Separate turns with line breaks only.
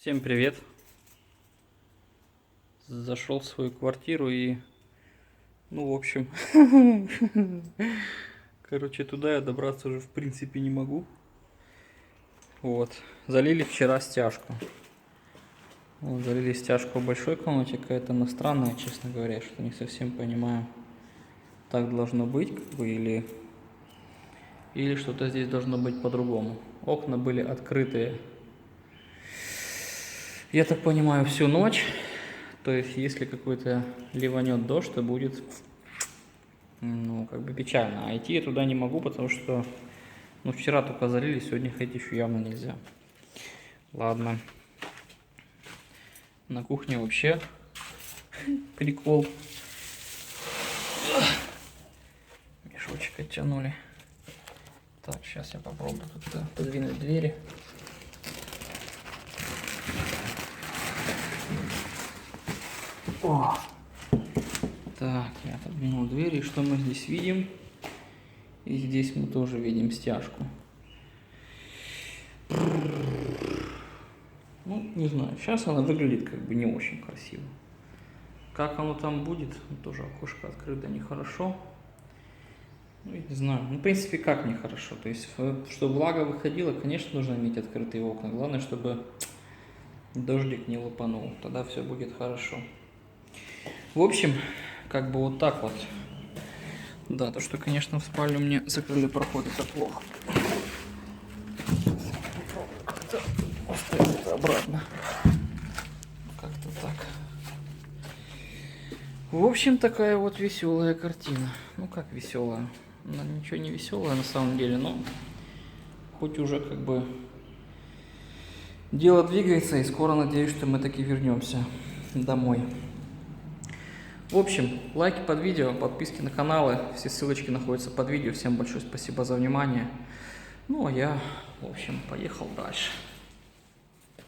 Всем привет! Зашел в свою квартиру и, в общем, короче, туда я добраться уже в принципе не могу. Вот, залили вчера стяжку. Вот, залили стяжку в большой комнате, какая-то она странная, честно говоря, что не совсем понимаю, так должно быть, как бы, или что-то здесь должно быть по-другому. Окна были открытые, я так понимаю, всю ночь. То есть, если какой-то ливанет дождь, то будет, как бы печально. А идти я туда не могу, потому что, вчера только залили, сегодня ходить еще явно нельзя. Ладно. На кухне вообще прикол. Мешочек оттянули. Так, сейчас я попробую тут подвинуть двери. О! Так, я отодвинул двери. И что мы здесь видим? И здесь мы тоже видим стяжку. Не знаю, сейчас она выглядит как бы не очень красиво. Как оно там будет? Тоже окошко открыто нехорошо. Не знаю. В принципе, как нехорошо. То есть, чтобы влага выходила, конечно, нужно иметь открытые окна. Главное, чтобы дождик не лупанул. Тогда все будет хорошо. В общем, как бы вот так вот. Да, то, что, конечно, в спальню мне закрыли проход, это плохо. Как-то поставить это обратно. Как-то так. В общем, такая вот веселая картина. Как веселая? Она ничего не веселая на самом деле, но хоть уже как бы дело двигается, и скоро надеюсь, что мы таки вернемся домой. В общем, лайки под видео, подписки на каналы, все ссылочки находятся под видео. Всем большое спасибо за внимание. А я, в общем, поехал дальше.